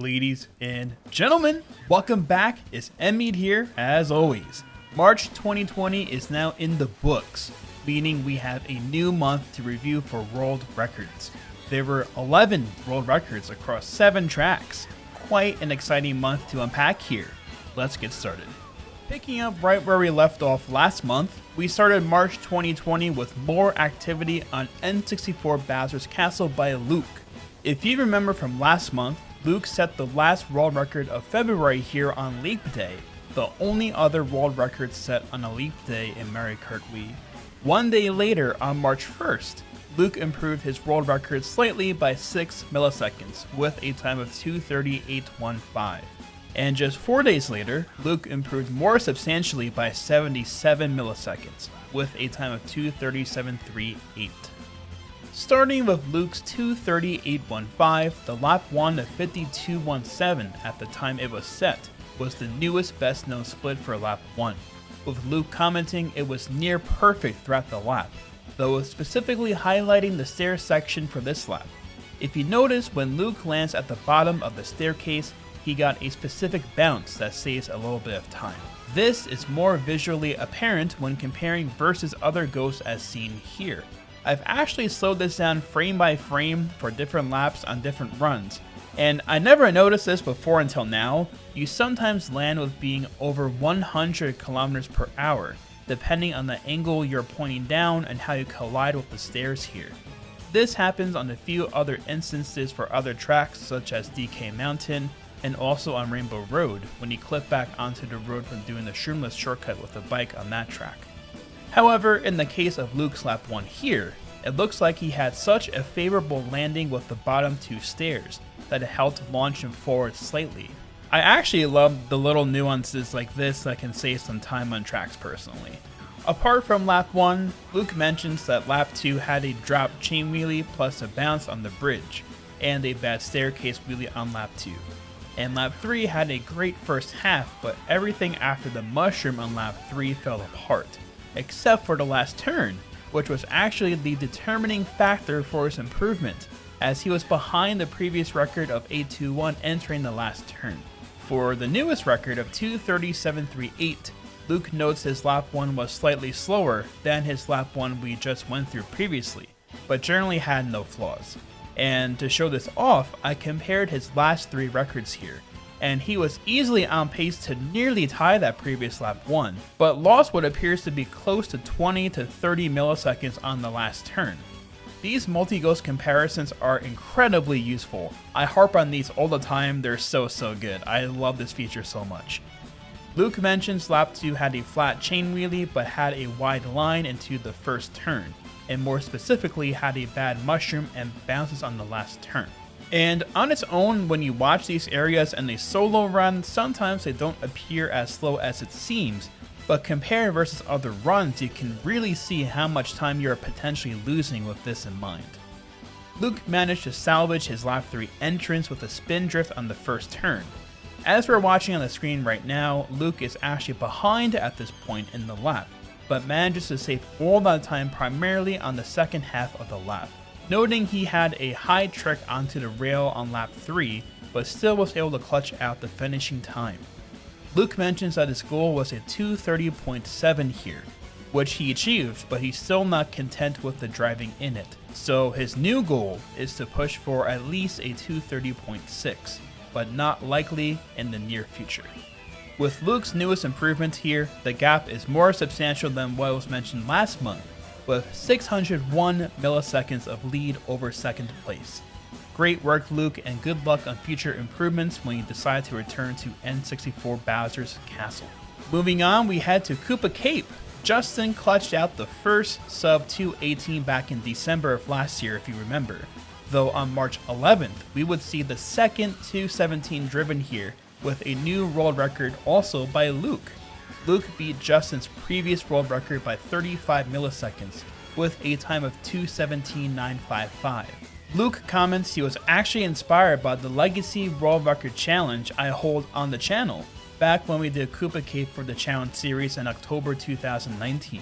Ladies and gentlemen, welcome back. It's NMeade here, as always. March 2020 is now in the books, meaning we have a new month to review for world records. There were 11 world records across 7 tracks. Quite an exciting month to unpack here. Let's get started. Picking up right where we left off last month, we started March 2020 with more activity on N64 Bowser's Castle by Luke. If you remember from last month, Luke set the last world record of February here on Leap Day, the only other world record set on a Leap Day in Mario Kart Wii. One day later, on March 1st, Luke improved his world record slightly by 6 milliseconds with a time of 2:38.15. And just 4 days later, Luke improved more substantially by 77 milliseconds with a time of 2:37.38. Starting with Luke's 2:38.15, the lap 1 of 52.17 at the time it was set was the newest best known split for lap 1, with Luke commenting it was near perfect throughout the lap, though specifically highlighting the stair section for this lap. If you notice, when Luke lands at the bottom of the staircase, he got a specific bounce that saves a little bit of time. This is more visually apparent when comparing versus other ghosts as seen here. I've actually slowed this down frame by frame for different laps on different runs, and I never noticed this before until now. You sometimes land with being over 100 kilometers per hour, depending on the angle you're pointing down and how you collide with the stairs here. This happens on a few other instances for other tracks such as DK Mountain, and also on Rainbow Road when you clip back onto the road from doing the shroomless shortcut with the bike on that track. However, in the case of Luke's lap 1 here, it looks like he had such a favorable landing with the bottom 2 stairs that it helped launch him forward slightly. I actually love the little nuances like this that can save some time on tracks personally. Apart from lap 1, Luke mentions that lap 2 had a drop chain wheelie plus a bounce on the bridge, and a bad staircase wheelie on lap 2. And lap 3 had a great first half, but everything after the mushroom on lap 3 fell apart, except for the last turn, which was actually the determining factor for his improvement, as he was behind the previous record of 8:21 entering the last turn. For the newest record of 2:37.38, Luke notes his lap 1 was slightly slower than his lap 1 we just went through previously, but generally had no flaws. And to show this off, I compared his last 3 records here, and he was easily on pace to nearly tie that previous lap 1, but lost what appears to be close to 20 to 30 milliseconds on the last turn. These multi-ghost comparisons are incredibly useful. I harp on these all the time, they're so good. I love this feature so much. Luke mentions lap 2 had a flat chain wheelie but had a wide line into the first turn, and more specifically had a bad mushroom and bounces on the last turn. And on its own, when you watch these areas in a solo run, sometimes they don't appear as slow as it seems, but compared versus other runs, you can really see how much time you're potentially losing with this in mind. Luke managed to salvage his lap 3 entrance with a spin drift on the first turn. As we're watching on the screen right now, Luke is actually behind at this point in the lap, but manages to save all that time primarily on the second half of the lap, noting he had a high trick onto the rail on lap 3, but still was able to clutch out the finishing time. Luke mentions that his goal was a 2:30.7 here, which he achieved, but he's still not content with the driving in it. So his new goal is to push for at least a 2:30.6, but not likely in the near future. With Luke's newest improvement here, the gap is more substantial than what was mentioned last month, with 601 milliseconds of lead over second place. Great work, Luke, and good luck on future improvements when you decide to return to N64 Bowser's Castle. Moving on, we head to Koopa Cape. Justin clutched out the first sub 2:18 back in December of last year, if you remember, though on March 11th, we would see the second 2:17 driven here with a new world record also by Luke. Luke beat Justin's previous world record by 35 milliseconds with a time of 2:17.955. Luke comments he was actually inspired by the Legacy World Record Challenge I hold on the channel, back when we did Koopa Cape for the challenge series in October 2019.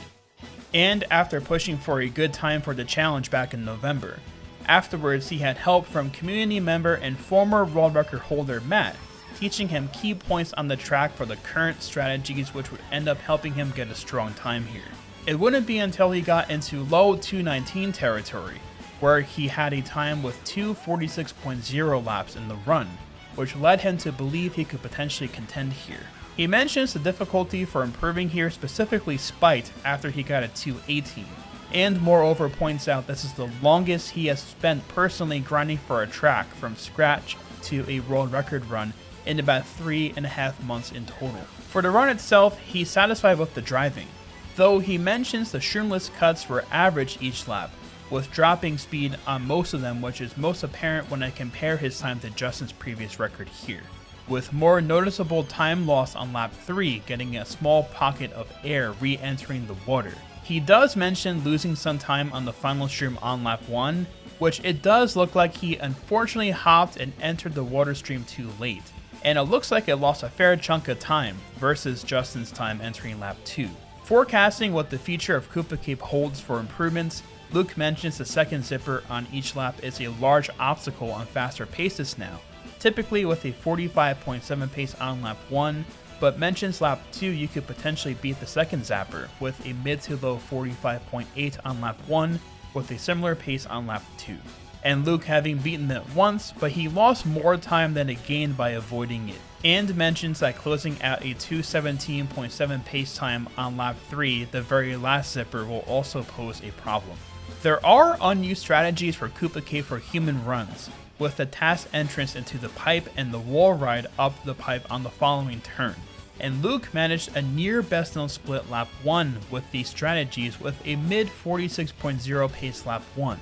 And after pushing for a good time for the challenge back in November, Afterwards, he had help from community member and former world record holder Matt, teaching him key points on the track for the current strategies, which would end up helping him get a strong time here. It wouldn't be until he got into low 219 territory, where he had a time with 2:46.0 laps in the run, which led him to believe he could potentially contend here. He mentions the difficulty for improving here specifically spiked after he got a 218, and moreover points out this is the longest he has spent personally grinding for a track from scratch to a world record run in about 3.5 months in total. For the run itself, he's satisfied with the driving, though he mentions the shroomless cuts were average each lap, with dropping speed on most of them, which is most apparent when I compare his time to Justin's previous record here, with more noticeable time loss on lap 3 getting a small pocket of air re-entering the water. He does mention losing some time on the final shroom on lap 1, which it does look like he unfortunately hopped and entered the water stream too late, and it looks like it lost a fair chunk of time versus Justin's time entering lap 2. Forecasting what the future of Koopa Cape holds for improvements, Luke mentions the second zipper on each lap is a large obstacle on faster paces now, typically with a 45.7 pace on lap 1, but mentions lap 2 you could potentially beat the second zapper with a mid to low 45.8 on lap 1 with a similar pace on lap 2. And Luke having beaten it once, but he lost more time than it gained by avoiding it, and mentions that closing at a 217.7 pace time on lap 3, the very last zipper, will also pose a problem. There are unused strategies for Koopa Cape for human runs, with the task entrance into the pipe and the wall ride up the pipe on the following turn, and Luke managed a near best known split lap 1 with these strategies with a mid 46.0 pace lap 1.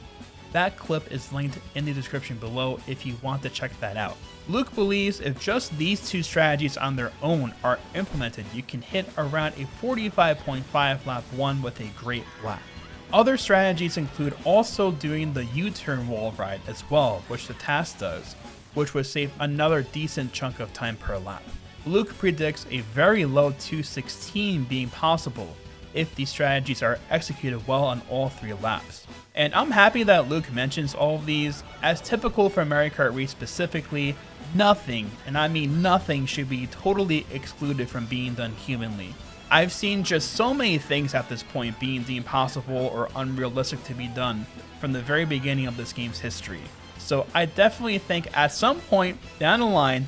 That clip is linked in the description below if you want to check that out. Luke believes if just these two strategies on their own are implemented, you can hit around a 45.5 lap 1 with a great lap. Other strategies include also doing the U-turn wall ride as well, which the task does, which would save another decent chunk of time per lap. Luke predicts a very low 216 being possible if these strategies are executed well on all 3 laps. And I'm happy that Luke mentions all of these. As typical for Mario Kart Wii specifically, nothing, and I mean nothing, should be totally excluded from being done humanly. I've seen just so many things at this point being deemed possible or unrealistic to be done from the very beginning of this game's history. So I definitely think at some point down the line,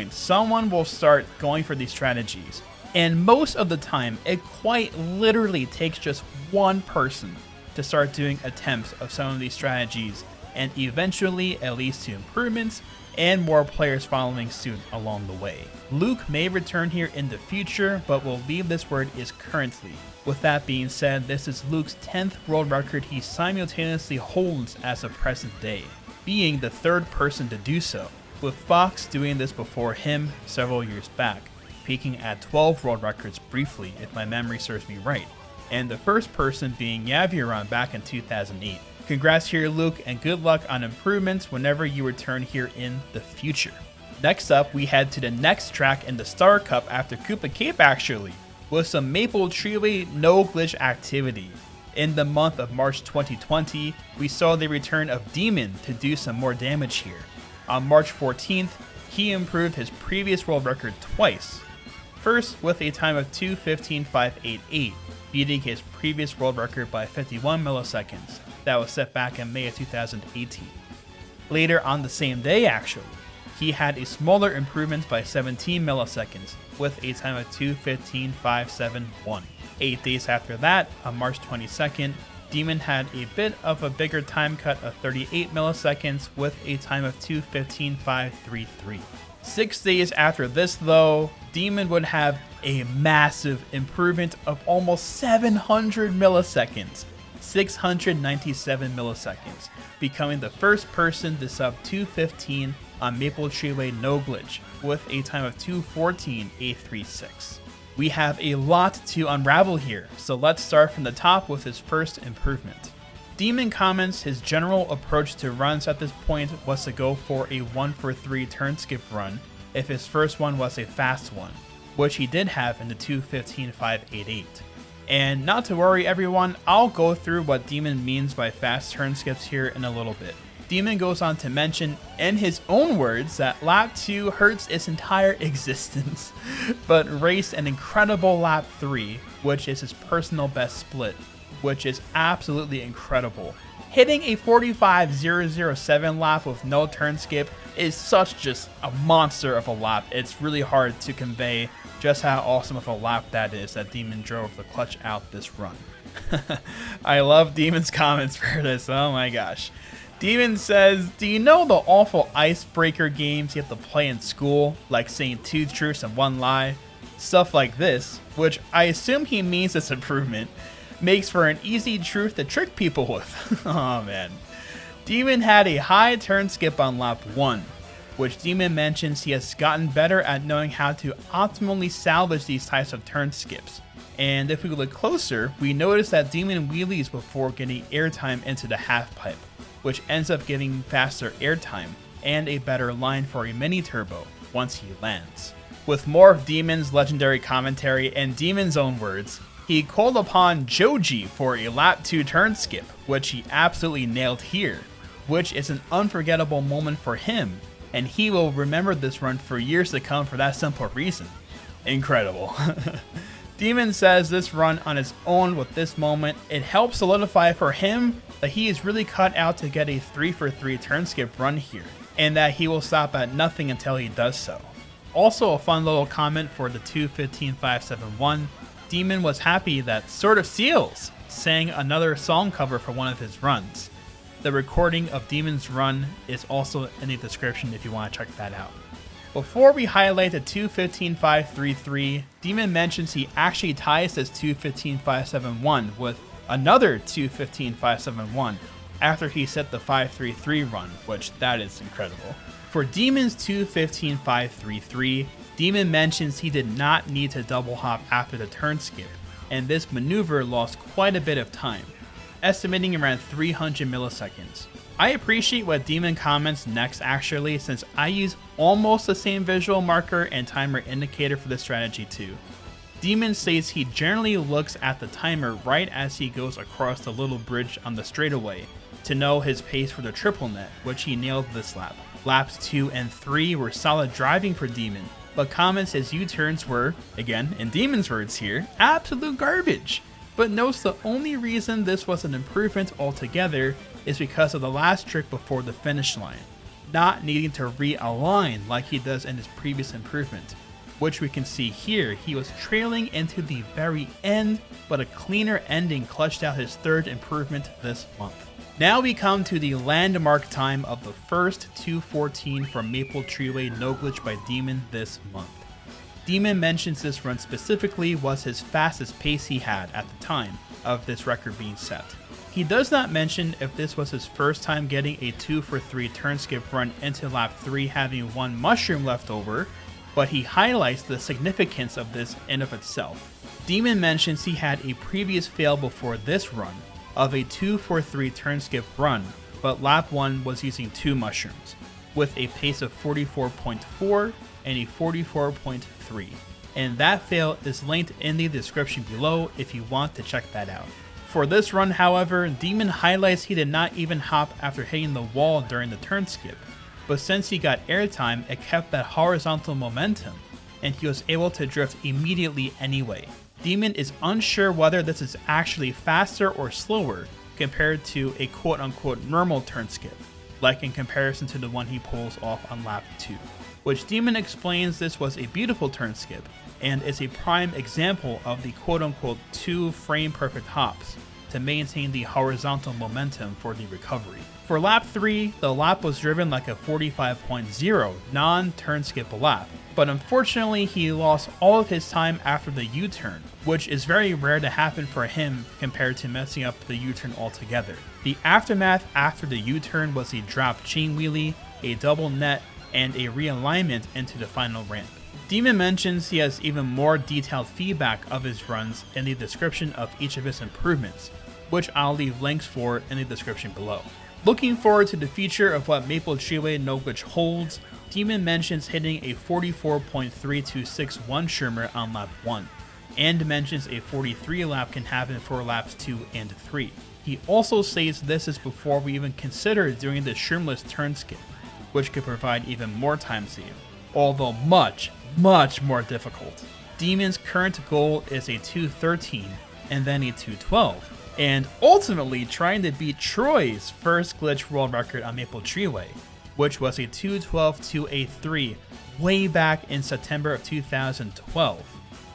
someone will start going for these strategies. And most of the time, it quite literally takes just one person to start doing attempts of some of these strategies, and eventually it leads to improvements and more players following suit along the way. Luke may return here in the future, but we'll leave this where it is currently. With that being said, this is Luke's 10th world record he simultaneously holds as of present day, being the 3rd person to do so, with Fox doing this before him several years back, peaking at 12 world records briefly if my memory serves me right, and the first person being Yaviron back in 2008. Congrats here, Luke, and good luck on improvements whenever you return here in the future. Next up, we head to the next track in the Star Cup after Koopa Cape actually, with some Maple Treeway no glitch activity. In the month of March 2020, we saw the return of Demon to do some more damage here. On March 14th, he improved his previous world record twice. First with a time of 2:15.588, beating his previous world record by 51 milliseconds that was set back in May of 2018. Later on the same day actually, he had a smaller improvement by 17 milliseconds with a time of 2:15.571. 8 days after that, on March 22nd, Demon had a bit of a bigger time cut of 38 milliseconds with a time of 2:15.533. 6 days after this though, Demon would have a massive improvement of almost 700 milliseconds, 697 milliseconds, becoming the first person to sub 2:15 on Maple Treeway no glitch with a time of 2:14.836. We have a lot to unravel here, so let's start from the top with his first improvement. Demon comments his general approach to runs at this point was to go for a 1-for-3 turn skip run if his first one was a fast one, which he did have in the 2:15.588. And not to worry everyone, I'll go through what Demon means by fast turn skips here in a little bit. Demon goes on to mention, in his own words, that lap 2 hurts its entire existence, but raced an incredible lap 3, which is his personal best split, which is absolutely incredible. Hitting a 45.007 lap with no turn skip is such just a monster of a lap. It's really hard to convey just how awesome of a lap that is that Demon drove the clutch out this run. I love Demon's comments for this, oh my gosh. Demon says, do you know the awful icebreaker games you have to play in school, like saying 2 truths and 1 lie? Stuff like this, which I assume he means this improvement, makes for an easy truth to trick people with. Oh man. Demon had a high turn skip on lap 1, which Demon mentions he has gotten better at knowing how to optimally salvage these types of turn skips. And if we look closer, we notice that Demon wheelies before getting airtime into the half pipe, which ends up giving faster airtime and a better line for a mini turbo once he lands. With more of Demon's legendary commentary and Demon's own words, he called upon Joji for a lap 2 turn skip, which he absolutely nailed here, which is an unforgettable moment for him, and he will remember this run for years to come for that simple reason. Incredible. Demon says this run on its own with this moment, it helps solidify for him that he is really cut out to get a 3-for-3 turn skip run here, and that he will stop at nothing until he does so. Also a fun little comment for the 2:15.571, Demon was happy that Sort of Seals sang another song cover for one of his runs. The recording of Demon's run is also in the description if you want to check that out. Before we highlight the 2:15.533, Demon mentions he actually ties this 2:15.571 with another 2:15.571 after he set the 533 run, which that is incredible. For Demon's 2:15.533, Demon mentions he did not need to double hop after the turn skip, and this maneuver lost quite a bit of time, estimating around 300 milliseconds. I appreciate what Demon comments next actually, since I use almost the same visual marker and timer indicator for this strategy too. Demon states he generally looks at the timer right as he goes across the little bridge on the straightaway to know his pace for the triple net, which he nailed this lap. Laps 2 and 3 were solid driving for Demon, but comments his U-turns were, again in Demon's words here, absolute garbage. But notes the only reason this was an improvement altogether is because of the last trick before the finish line, not needing to realign like he does in his previous improvement, which we can see here. He was trailing into the very end, but a cleaner ending clutched out his 3rd improvement this month. Now we come to the landmark time of the first 2:14 from Maple Treeway no glitch by Demon this month. Demon mentions this run specifically was his fastest pace he had at the time of this record being set. He does not mention if this was his first time getting a 2-for-3 turn skip run into lap 3 having 1 mushroom left over, but he highlights the significance of this in of itself. Demon mentions he had a previous fail before this run of a 2-for-3 turn skip run, but lap 1 was using 2 mushrooms, with a pace of 44.4 and a 44.3, and that fail is linked in the description below if you want to check that out. For this run, however, Demon highlights he did not even hop after hitting the wall during the turn skip, but since he got airtime, it kept that horizontal momentum, and he was able to drift immediately anyway. Demon is unsure whether this is actually faster or slower compared to a quote-unquote normal turn skip, like in comparison to the one he pulls off on lap 2, which Demon explains this was a beautiful turn skip and is a prime example of the quote-unquote 2 frame perfect hops to maintain the horizontal momentum for the recovery. For lap 3, the lap was driven like a 45.0 non-turn skip lap, but unfortunately he lost all of his time after the U-turn, which is very rare to happen for him compared to messing up the U-turn altogether. The aftermath after the U-turn was a drop chain wheelie, a double net, and a realignment into the final ramp. Demon mentions he has even more detailed feedback of his runs in the description of each of his improvements, which I'll leave links for in the description below. Looking forward to the future of what Maple Treeway no glitch holds, Demon mentions hitting a 44.3261 shimmer on lap 1. and mentions a 43 lap can happen for laps 2 and 3. He also states this is before we even consider doing the shroomless turn skip, which could provide even more time save, although much more difficult. Demon's current goal is a 2:13 and then a 2:12, and ultimately trying to beat Troy's first glitch world record on Maple Treeway, which was a 2:12 to a 3 way back in September of 2012.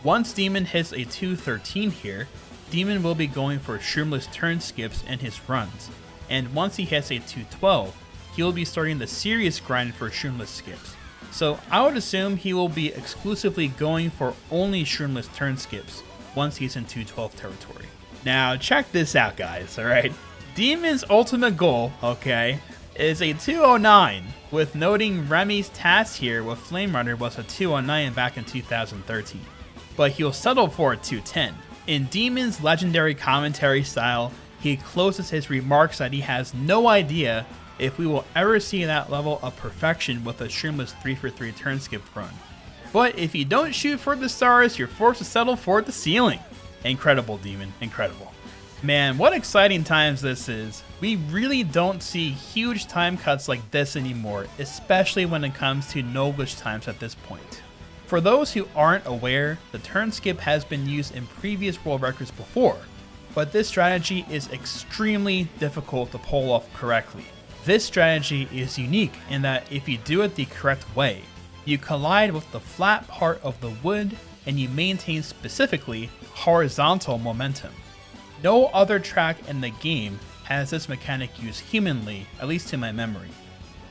Once Demon hits a 2:13 here, Demon will be going for shroomless turn skips in his runs, and once he hits a 2:12, he will be starting the serious grind for shroomless skips. So I would assume he will be exclusively going for only shroomless turn skips once he's in 2:12 territory. Now check this out, guys, alright? Demon's ultimate goal, okay, is a 2:09, with noting Remy's task here with Flame Runner was a 2:09 back in 2013, but he'll settle for a 2:10. In Demon's legendary commentary style, he closes his remarks that he has no idea if we will ever see that level of perfection with a shroomless 3-for-3 turn skip run. But if you don't shoot for the stars, you're forced to settle for the ceiling. Incredible, Demon, incredible. Man, what exciting times this is. We really don't see huge time cuts like this anymore, especially when it comes to no glitch times at this point. For those who aren't aware, the turn skip has been used in previous world records before, but this strategy is extremely difficult to pull off correctly. This strategy is unique in that if you do it the correct way, you collide with the flat part of the wood and you maintain specifically horizontal momentum. No other track in the game has this mechanic used humanly, at least to my memory,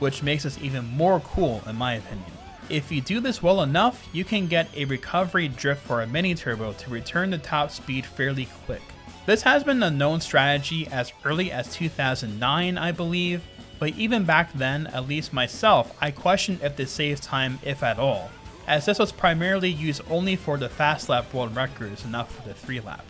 which makes this even more cool in my opinion. If you do this well enough, you can get a recovery drift for a mini turbo to return to top speed fairly quick. This has been a known strategy as early as 2009, I believe, but even back then, at least myself, I questioned if this saves time if at all, as this was primarily used only for the fast lap world records and not for the 3 lap.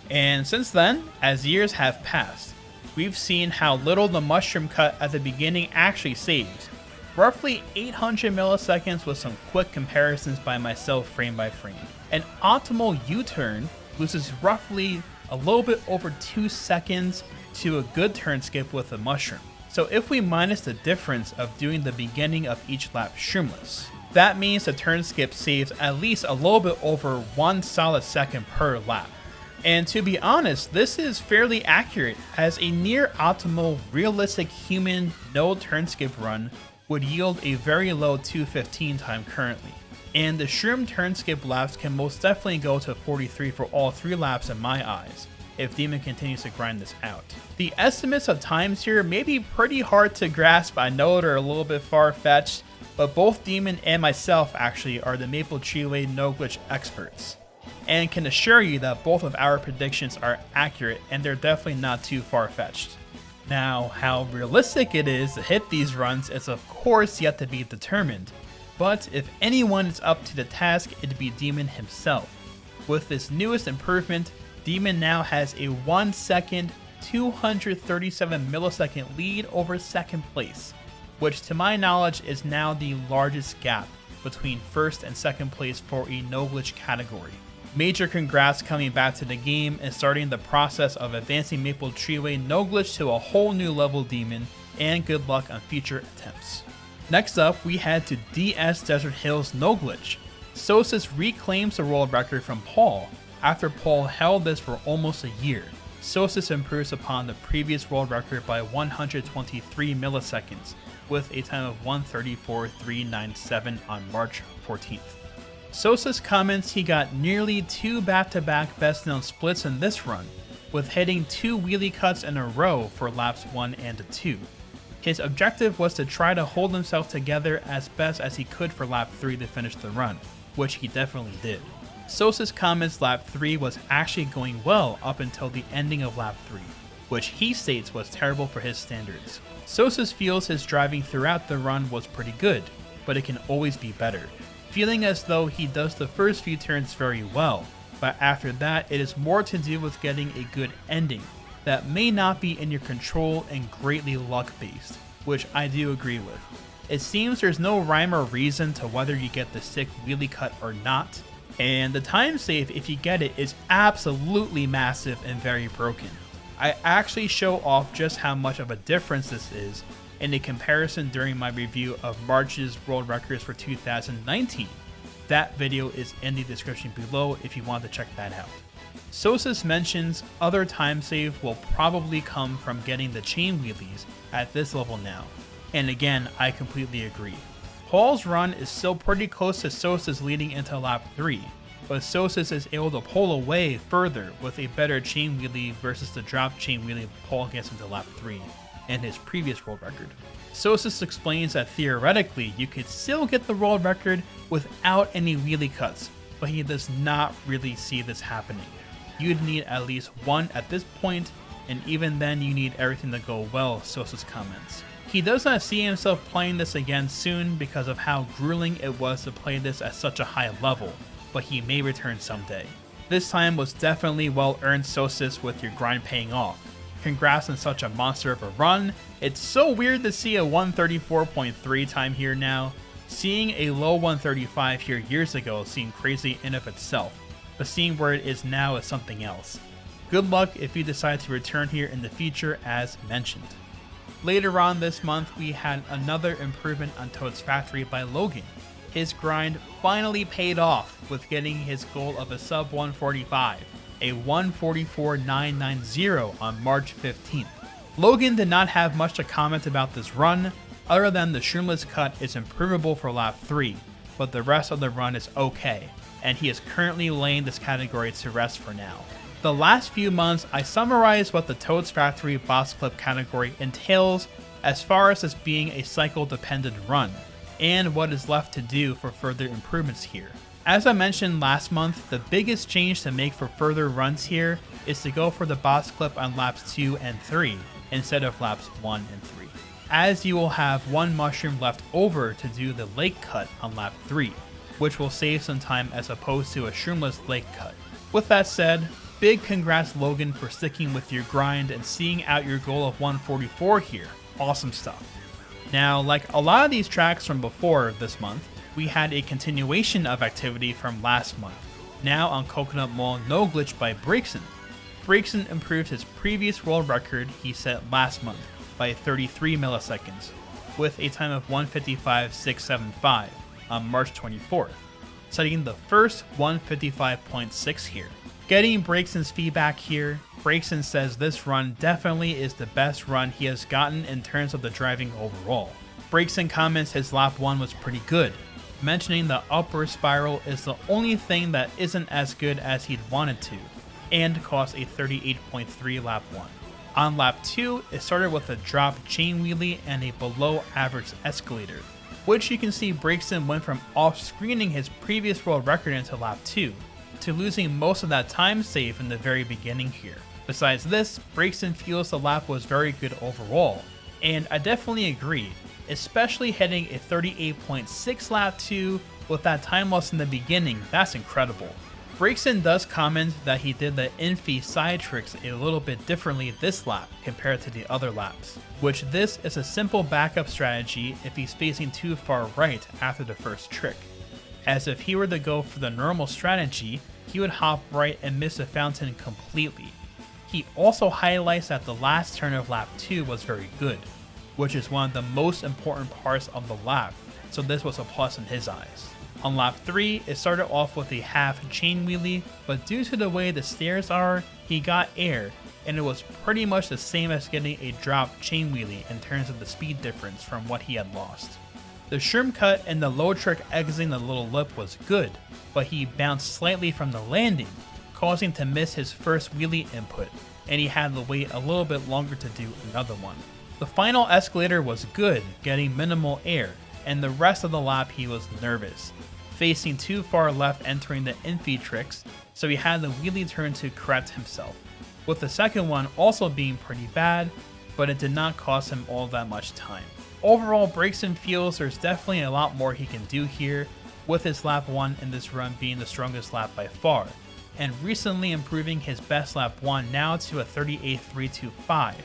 And since then, as years have passed, we've seen how little the mushroom cut at the beginning actually saves. Roughly 800 milliseconds with some quick comparisons by myself frame by frame. An optimal U-turn loses roughly a little bit over 2 seconds to a good turn skip with a mushroom. So if we minus the difference of doing the beginning of each lap shroomless, that means the turn skip saves at least a little bit over 1 solid second per lap. And to be honest, this is fairly accurate, as a near optimal realistic human no turn skip run would yield a very low 2:15 time currently. And the shroom turn skip laps can most definitely go to 43 for all 3 laps in my eyes, if Demon continues to grind this out. The estimates of times here may be pretty hard to grasp, I know they're a little bit far-fetched, but both Demon and myself actually are the Maple Treeway no glitch experts, and can assure you that both of our predictions are accurate and they're definitely not too far-fetched. Now, how realistic it is to hit these runs is of course yet to be determined, but if anyone is up to the task, it'd be Demon himself. With this newest improvement, Demon now has a 1 second, 237 millisecond lead over second place, which to my knowledge is now the largest gap between first and second place for a no glitch category. Major congrats coming back to the game and starting the process of advancing Maple Treeway no glitch to a whole new level, Demon, and good luck on future attempts. Next up, we head to DS Desert Hills no glitch. Sosis reclaims the world record from Paul after Paul held this for almost a year. Sosis improves upon the previous world record by 123 milliseconds with a time of 1:34.397 on March 14th. Sosis comments he got nearly 2 back-to-back best known splits in this run, with hitting 2 wheelie cuts in a row for laps 1 and 2. His objective was to try to hold himself together as best as he could for lap 3 to finish the run, which he definitely did. Sosis comments lap 3 was actually going well up until the ending of lap 3, which he states was terrible for his standards. Sosis feels his driving throughout the run was pretty good, but it can always be better, feeling as though he does the first few turns very well, but after that it is more to do with getting a good ending that may not be in your control and greatly luck based, which I do agree with. It seems there's no rhyme or reason to whether you get the sick wheelie cut or not, And the time save, if you get it, is absolutely massive and very broken. I actually show off just how much of a difference this is in a comparison during my review of March's world records for 2019. That video is in the description below if you want to check that out. Sosis mentions other time save will probably come from getting the chain wheelies at this level now, and again, I completely agree. Paul's run is still pretty close to Sosis leading into lap 3, but Sosis is able to pull away further with a better chain wheelie versus the drop chain wheelie Paul gets into lap 3 in his previous world record. Sosis explains that theoretically you could still get the world record without any wheelie cuts, but he does not really see this happening. You'd need at least one at this point, and even then you need everything to go well, Sosis comments. He does not see himself playing this again soon because of how grueling it was to play this at such a high level, but he may return someday. This time was definitely well earned, Sosis, with your grind paying off. Congrats on such a monster of a run. It's so weird to see a 134.3 time here now. Seeing a low 135 here years ago seemed crazy in of itself, but seeing where it is now is something else. Good luck if you decide to return here in the future as mentioned. Later on this month, we had another improvement on Toad's Factory by Logan. His grind finally paid off with getting his goal of a sub 145, a 144.990 on March 15th. Logan did not have much to comment about this run, other than the shroomless cut is improvable for lap 3, but the rest of the run is okay, and he is currently laying this category to rest for now. The last few months, I summarized what the Toad's Factory boss clip category entails as far as this being a cycle dependent run, and what is left to do for further improvements here. As I mentioned last month, the biggest change to make for further runs here is to go for the boss clip on laps 2 and 3 instead of laps 1 and 3, as you will have one mushroom left over to do the lake cut on lap 3, which will save some time as opposed to a shroomless lake cut. With that said, big congrats Logan for sticking with your grind and seeing out your goal of 144 here. Awesome stuff. Now, like a lot of these tracks from before this month, we had a continuation of activity from last month, now on Coconut Mall No Glitch by Breakson. Breakson improved his previous world record he set last month by 33 milliseconds, with a time of 155.675 on March 24th, setting the first 155.6 here. Getting Breakson's feedback here, Breakson says this run definitely is the best run he has gotten in terms of the driving overall. Breakson comments his lap 1 was pretty good, mentioning the upward spiral is the only thing that isn't as good as he'd wanted to, and cost a 38.3 lap 1. On lap 2, it started with a drop chain wheelie and a below average escalator, which you can see Breakson went from off-screening his previous world record into lap 2, to losing most of that time save in the very beginning here. Besides this, Breakson feels the lap was very good overall, and I definitely agree, especially hitting a 38.6 lap 2 with that time loss in the beginning. That's incredible. Breakson does comment that he did the infi side tricks a little bit differently this lap compared to the other laps, which this is a simple backup strategy if he's facing too far right after the first trick, as if he were to go for the normal strategy, he would hop right and miss the fountain completely. He also highlights that the last turn of lap 2 was very good, which is one of the most important parts of the lap, so this was a plus in his eyes. On lap 3, it started off with a half chain wheelie, but due to the way the stairs are, he got air, and it was pretty much the same as getting a drop chain wheelie in terms of the speed difference from what he had lost. The shroom cut and the low trick exiting the little lip was good, but he bounced slightly from the landing, causing to miss his first wheelie input, and he had to wait a little bit longer to do another one. The final escalator was good, getting minimal air, and the rest of the lap he was nervous, facing too far left entering the infi tricks, so he had the wheelie turn to correct himself, with the second one also being pretty bad, but it did not cost him all that much time. Overall, Breakson feels there's definitely a lot more he can do here, with his lap 1 in this run being the strongest lap by far, and recently improving his best lap 1 now to a 38.325,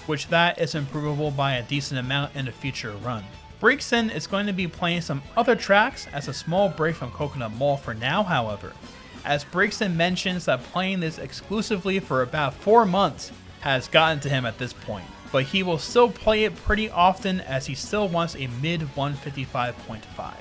which that is improvable by a decent amount in a future run. Breakson is going to be playing some other tracks as a small break from Coconut Mall for now, however, as Breakson mentions that playing this exclusively for about 4 months has gotten to him at this point, but he will still play it pretty often as he still wants a mid 155.5.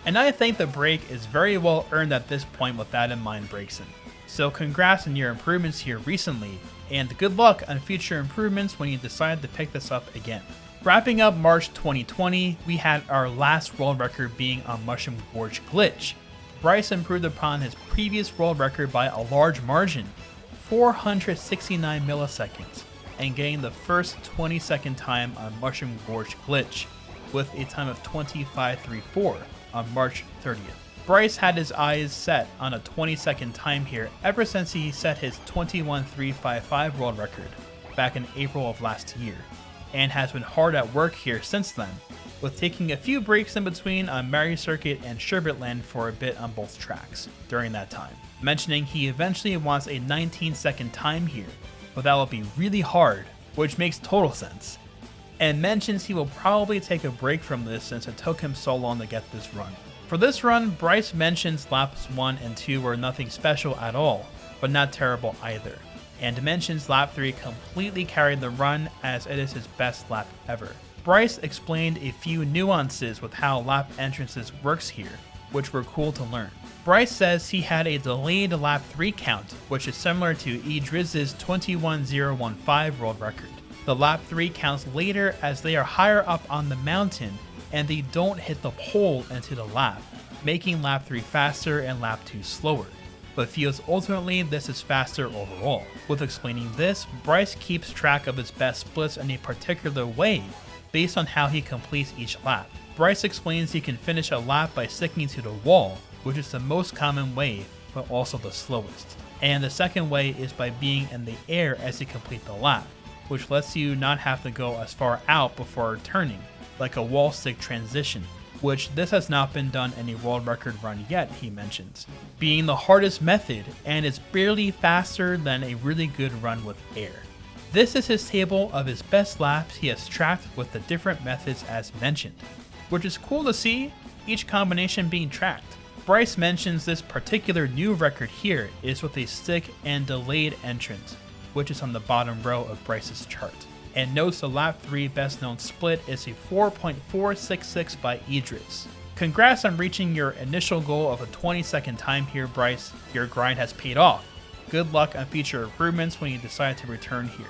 And I think the break is very well earned at this point with that in mind, Breakson. So congrats on your improvements here recently, and good luck on future improvements when you decide to pick this up again. Wrapping up March 2020, we had our last world record being on Mushroom Gorge Glitch. Bryce improved upon his previous world record by a large margin, 469 milliseconds, and getting the first 20-second time on Mushroom Gorge Glitch, with a time of 25:34 on March 30th. Bryce had his eyes set on a 20-second time here ever since he set his 21:355 world record back in April of last year, and has been hard at work here since then, with taking a few breaks in between on Mario Circuit and Sherbetland for a bit on both tracks during that time, mentioning he eventually wants a 19-second time here, but that will be really hard, which makes total sense, and mentions he will probably take a break from this since it took him so long to get this run. For this run, Bryce mentions laps 1 and 2 were nothing special at all, but not terrible either, and mentions lap 3 completely carried the run as it is his best lap ever. Bryce explained a few nuances with how lap entrances works here, which were cool to learn. Bryce says he had a delayed lap 3 count, which is similar to Idris's 21:015 world record. The lap 3 counts later as they are higher up on the mountain and they don't hit the pole into the lap, making lap 3 faster and lap 2 slower, but feels ultimately this is faster overall. With explaining this, Bryce keeps track of his best splits in a particular way based on how he completes each lap. Bryce explains he can finish a lap by sticking to the wall, which is the most common way, but also the slowest. And the second way is by being in the air as you complete the lap, which lets you not have to go as far out before turning, like a wall stick transition, which this has not been done in a world record run yet, he mentions, being the hardest method and is barely faster than a really good run with air. This is his table of his best laps he has tracked with the different methods as mentioned, which is cool to see, each combination being tracked. Bryce mentions this particular new record here is with a stick and delayed entrance, which is on the bottom row of Bryce's chart, and notes the lap 3 best known split is a 4.466 by Idris. Congrats on reaching your initial goal of a 20-second time here, Bryce. Your grind has paid off. Good luck on future improvements when you decide to return here.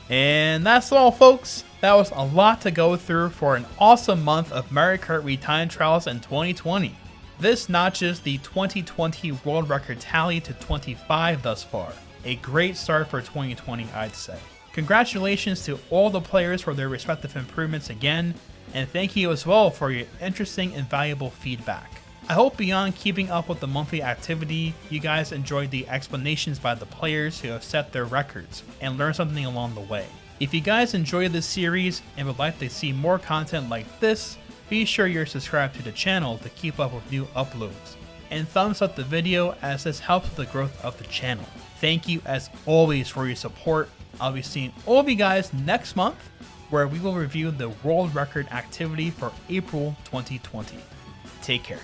And that's all, folks. That was a lot to go through for an awesome month of Mario Kart Wii Time Trials in 2020. This notches the 2020 world record tally to 25 thus far. A great start for 2020, I'd say. Congratulations to all the players for their respective improvements again, and thank you as well for your interesting and valuable feedback. I hope beyond keeping up with the monthly activity, you guys enjoyed the explanations by the players who have set their records and learned something along the way. If you guys enjoyed this series and would like to see more content like this, be sure you're subscribed to the channel to keep up with new uploads, and thumbs up the video as this helps with the growth of the channel. Thank you as always for your support. I'll be seeing all of you guys next month, where we will review the world record activity for April 2020. Take care.